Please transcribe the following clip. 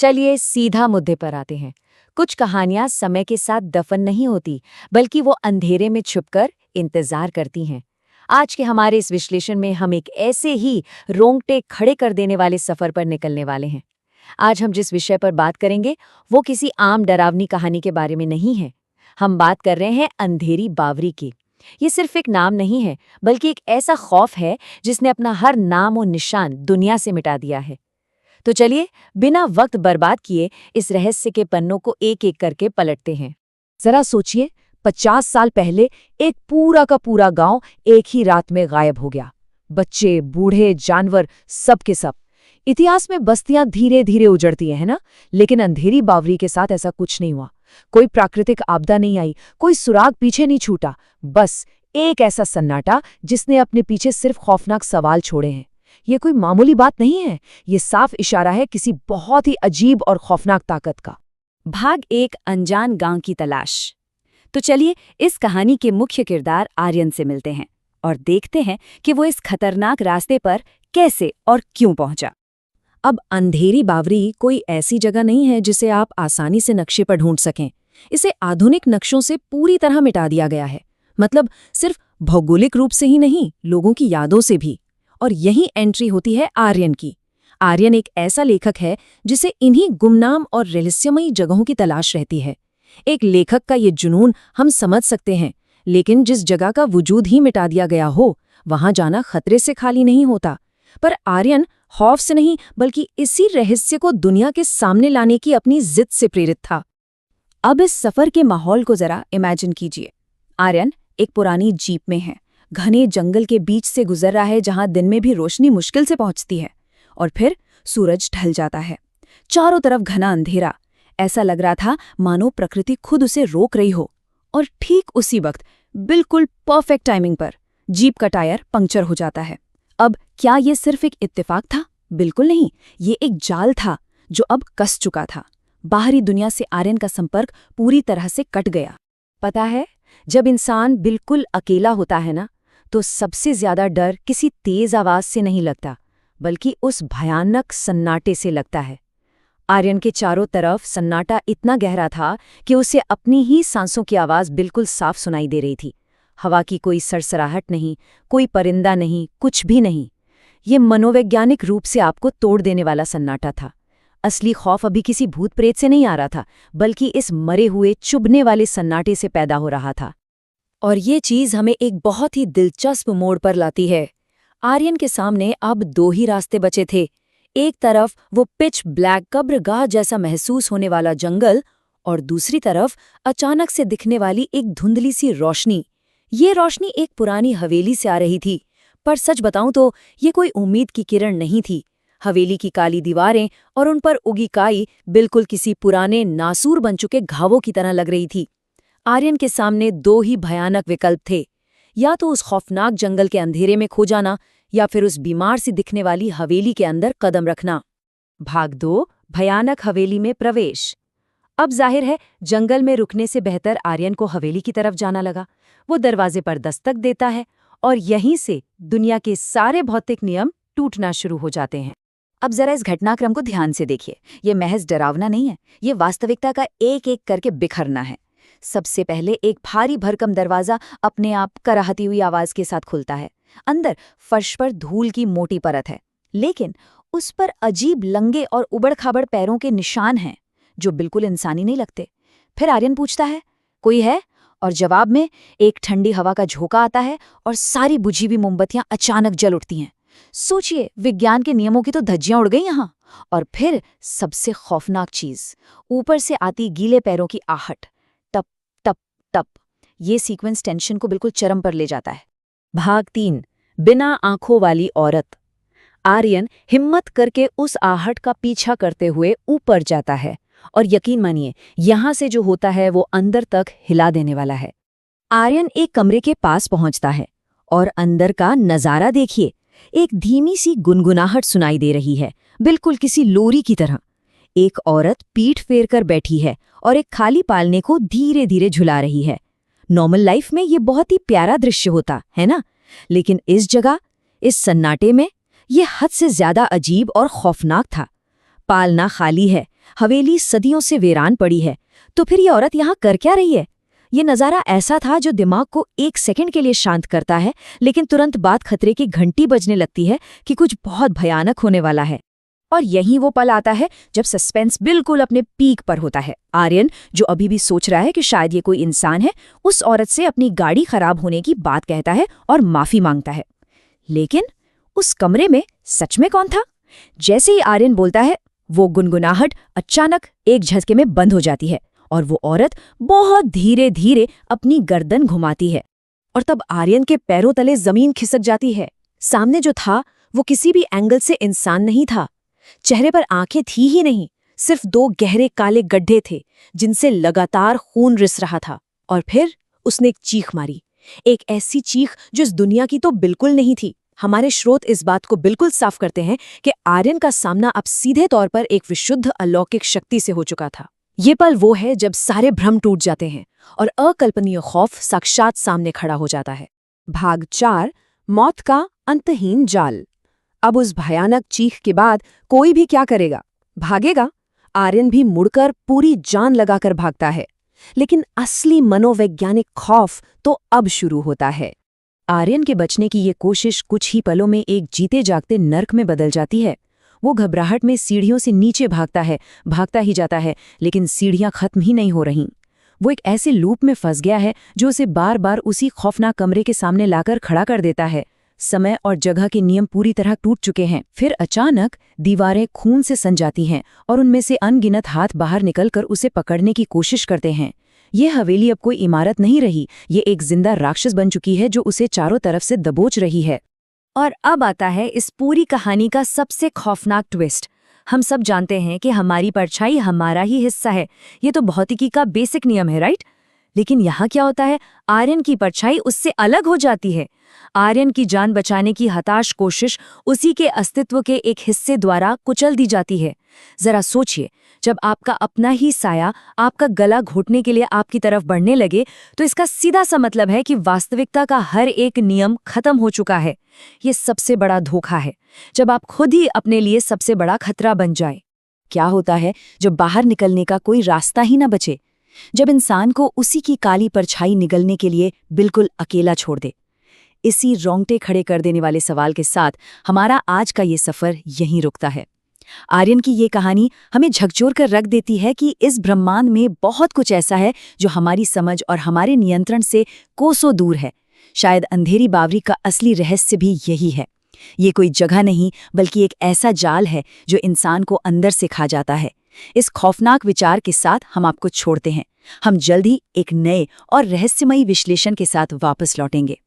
चलिए सीधा मुद्दे पर आते हैं। कुछ कहानियां समय के साथ दफन नहीं होती, बल्कि वो अंधेरे में छुपकर इंतजार करती हैं। आज के हमारे इस विश्लेषण में हम एक ऐसे ही रोंगटे खड़े कर देने वाले सफर पर निकलने वाले हैं। आज हम जिस विषय पर बात करेंगे वो किसी आम डरावनी कहानी के बारे में नहीं है। हम बात कर रहे हैं अंधेरी बावरी की। ये सिर्फ एक नाम नहीं है, बल्कि एक ऐसा खौफ है जिसने अपना हर नाम और निशान दुनिया से मिटा दिया है। तो चलिए बिना वक्त बर्बाद किए इस रहस्य के पन्नों को एक एक करके पलटते हैं। जरा सोचिए, 50 साल पहले एक पूरा का पूरा गांव एक ही रात में गायब हो गया। बच्चे, बूढ़े, जानवर, सब के सब। इतिहास में बस्तियां धीरे धीरे उजड़ती हैं, है ना? लेकिन अंधेरी बावरी के साथ ऐसा कुछ नहीं हुआ। कोई प्राकृतिक आपदा नहीं आई, कोई सुराग पीछे नहीं छूटा। बस एक ऐसा सन्नाटा जिसने अपने पीछे सिर्फ खौफनाक सवाल छोड़े हैं। ये कोई मामूली बात नहीं है, ये साफ इशारा है किसी बहुत ही अजीब और खौफनाक ताकत का। भाग 1, अनजान गांव की तलाश। तो चलिए इस कहानी के मुख्य किरदार आर्यन से मिलते हैं और देखते हैं कि वो इस खतरनाक रास्ते पर कैसे और क्यों पहुंचा। अब अंधेरी बावरी कोई ऐसी जगह नहीं है जिसे आप आसानी से नक्शे पर ढूंढ सकें। इसे आधुनिक नक्शों से पूरी तरह मिटा दिया गया है। मतलब सिर्फ भौगोलिक रूप से ही नहीं, लोगों की यादों से भी। और यही एंट्री होती है आर्यन की। आर्यन एक ऐसा लेखक है जिसे इन्हीं गुमनाम और रहस्यमयी जगहों की तलाश रहती है। एक लेखक का ये जुनून हम समझ सकते हैं, लेकिन जिस जगह का वजूद ही मिटा दिया गया हो, वहां जाना खतरे से खाली नहीं होता। पर आर्यन खौफ से नहीं, बल्कि इसी रहस्य को दुनिया के सामने लाने की अपनी जिद से प्रेरित था। अब इस सफर के माहौल को जरा इमेजिन कीजिए। आर्यन एक पुरानी जीप में है, घने जंगल के बीच से गुजर रहा है, जहां दिन में भी रोशनी मुश्किल से पहुंचती है। और फिर सूरज ढल जाता है। चारों तरफ घना अंधेरा। ऐसा लग रहा था मानो प्रकृति खुद उसे रोक रही हो। और ठीक उसी वक्त, बिल्कुल परफेक्ट टाइमिंग पर, जीप का टायर पंक्चर हो जाता है। अब क्या ये सिर्फ एक इत्तेफाक था? बिल्कुल नहीं, ये एक जाल था जो अब कस चुका था। बाहरी दुनिया से आर्यन का संपर्क पूरी तरह से कट गया। पता है, जब इंसान बिल्कुल अकेला होता है ना, तो सबसे ज्यादा डर किसी तेज आवाज से नहीं लगता, बल्कि उस भयानक सन्नाटे से लगता है। आर्यन के चारों तरफ सन्नाटा इतना गहरा था कि उसे अपनी ही सांसों की आवाज बिल्कुल साफ सुनाई दे रही थी। हवा की कोई सरसराहट नहीं, कोई परिंदा नहीं, कुछ भी नहीं। ये मनोवैज्ञानिक रूप से आपको तोड़ देने वाला सन्नाटा था। असली खौफ अभी किसी भूत प्रेत से नहीं आ रहा था, बल्कि इस मरे हुए चुभने वाले सन्नाटे से पैदा हो रहा था। और ये चीज हमें एक बहुत ही दिलचस्प मोड़ पर लाती है। आर्यन के सामने अब दो ही रास्ते बचे थे। एक तरफ वो पिच ब्लैक कब्रगाह जैसा महसूस होने वाला जंगल, और दूसरी तरफ अचानक से दिखने वाली एक धुंधली सी रोशनी। ये रोशनी एक पुरानी हवेली से आ रही थी, पर सच बताऊं तो ये कोई उम्मीद की किरण नहीं थी। हवेली की काली दीवारें और उन पर उगी काई बिल्कुल किसी पुराने नासूर बन चुके घावों की तरह लग रही थी। आर्यन के सामने दो ही भयानक विकल्प थे, या तो उस खौफनाक जंगल के अंधेरे में खो जाना, या फिर उस बीमार सी दिखने वाली हवेली के अंदर कदम रखना। भाग 2, भयानक हवेली में प्रवेश। अब जाहिर है जंगल में रुकने से बेहतर आर्यन को हवेली की तरफ जाना लगा। वो दरवाजे पर दस्तक देता है और यहीं से दुनिया के सारे भौतिक नियम टूटना शुरू हो जाते हैं। अब जरा इस घटनाक्रम को ध्यान से देखिए। ये महज डरावना नहीं है, ये वास्तविकता का एक एक करके बिखरना है। सबसे पहले एक भारी भरकम दरवाजा अपने आप कराहती हुई आवाज के साथ खुलता है। अंदर फर्श पर धूल की मोटी परत है, लेकिन उस पर अजीब लंगे और उबड़-खाबड़ पैरों के निशान हैं जो बिल्कुल इंसानी नहीं लगते। फिर आर्यन पूछता है, कोई है? और जवाब में एक ठंडी हवा का झोंका आता है और सारी बुझी हुई मोमबत्तियां अचानक जल उठती हैं। सोचिए, विज्ञान के नियमों की तो धज्जियां उड़ गई यहां। और फिर सबसे खौफनाक चीज, ऊपर से आती गीले पैरों की आहट, टप टप टप। ये सीक्वेंस टेंशन को बिल्कुल चरम पर ले जाता है। भाग 3, बिना आंखों वाली औरत। आर्यन हिम्मत करके उस आहट का पीछा करते हुए ऊपर जाता है, और यकीन मानिए यहां से जो होता है वो अंदर तक हिला देने वाला है। आर्यन एक कमरे के पास पहुंचता है और अंदर का नजारा देखिए। एक धीमी सी गुनगुनाहट सुनाई दे रही है, बिल्कुल किसी लोरी की तरह। एक औरत पीठ फेर कर बैठी है और एक खाली पालने को धीरे धीरे झुला रही है। नॉर्मल लाइफ में ये बहुत ही प्यारा दृश्य होता है ना, लेकिन इस जगह, इस सन्नाटे में, ये हद से ज्यादा अजीब और खौफनाक था। पालना खाली है, हवेली सदियों से वीरान पड़ी है, तो फिर ये औरत यहाँ कर क्या रही है? ये नज़ारा ऐसा था जो दिमाग को एक सेकंड के लिए शांत करता है, लेकिन तुरंत बाद खतरे की घंटी बजने लगती है कि कुछ बहुत भयानक होने वाला है। और यही वो पल आता है जब सस्पेंस बिल्कुल अपने पीक पर होता है। आर्यन, जो अभी भी सोच रहा है कि शायद ये कोई इंसान है, उस औरत से अपनी गाड़ी खराब होने की बात कहता है और माफी मांगता है। लेकिन उस कमरे में सच में कौन था? जैसे ही आर्यन बोलता है, वो गुनगुनाहट अचानक एक झटके में बंद हो जाती है और वो औरत बहुत धीरे धीरे अपनी गर्दन घुमाती है। और तब आर्यन के पैरों तले जमीन खिसक जाती है। सामने जो था वो किसी भी एंगल से इंसान नहीं था। चेहरे पर आंखें थी ही नहीं, सिर्फ 2 गहरे काले गड्ढे थे जिनसे लगातार खून रिस रहा था। और फिर उसने एक चीख मारी, एक ऐसी चीख जो इस दुनिया की तो बिल्कुल नहीं थी। हमारे स्रोत इस बात को बिल्कुल साफ करते हैं कि आर्यन का सामना अब सीधे तौर पर एक विशुद्ध अलौकिक शक्ति से हो चुका था। ये पल वो है जब सारे भ्रम टूट जाते हैं और अकल्पनीय खौफ साक्षात सामने खड़ा हो जाता है। भाग 4, मौत का अंतहीन जाल। अब उस भयानक चीख के बाद कोई भी क्या करेगा? भागेगा। आर्यन भी मुड़कर पूरी जान लगाकर भागता है। लेकिन असली मनोवैज्ञानिक खौफ तो अब शुरू होता है। आर्यन के बचने की ये कोशिश कुछ ही पलों में एक जीते जागते नर्क में बदल जाती है। वो घबराहट में सीढ़ियों से नीचे भागता ही जाता है, लेकिन सीढ़ियां खत्म ही नहीं हो रहीं। वो एक ऐसे लूप में फंस गया है जो उसे बार बार उसी खौफनाक कमरे के सामने लाकर खड़ा कर देता है। समय और जगह के नियम पूरी तरह टूट चुके हैं। फिर अचानक दीवारें खून से सन जाती हैं और उनमें से अनगिनत हाथ बाहर निकलकर उसे पकड़ने की कोशिश करते हैं। ये हवेली अब कोई इमारत नहीं रही, ये एक जिंदा राक्षस बन चुकी है जो उसे चारों तरफ से दबोच रही है। और अब आता है इस पूरी कहानी का सबसे खौफनाक ट्विस्ट। हम सब जानते हैं कि हमारी परछाई हमारा ही हिस्सा है। ये तो भौतिकी का बेसिक नियम है, राइट? लेकिन यहाँ क्या होता है? आर्यन की परछाई उससे अलग हो जाती है। आर्यन की जान बचाने की हताश कोशिश उसी के अस्तित्व के एक हिस्से द्वारा कुचल दी जाती है। जरा सोचिए, जब आपका अपना ही साया आपका गला घोटने के लिए आपकी तरफ बढ़ने लगे, तो इसका सीधा सा मतलब है कि वास्तविकता का हर एक नियम खत्म हो चुका है। ये सबसे बड़ा धोखा है, जब आप खुद ही अपने लिए सबसे बड़ा खतरा बन जाए। क्या होता है जब बाहर निकलने का कोई रास्ता ही ना बचे? जब इंसान को उसी की काली परछाई निगलने के लिए बिल्कुल अकेला छोड़ दे। इसी रोंगटे खड़े कर देने वाले सवाल के साथ हमारा आज का ये सफर यहीं रुकता है। आर्यन की ये कहानी हमें झकझोर कर रख देती है कि इस ब्रह्मांड में बहुत कुछ ऐसा है जो हमारी समझ और हमारे नियंत्रण से कोसों दूर है। शायद अंधेरी बावरी का असली रहस्य भी यही है। ये कोई जगह नहीं, बल्कि एक ऐसा जाल है जो इंसान को अंदर से खा जाता है। इस खौफनाक विचार के साथ हम आपको छोड़ते हैं। हम जल्द ही एक नए और रहस्यमयी विश्लेषण के साथ वापस लौटेंगे।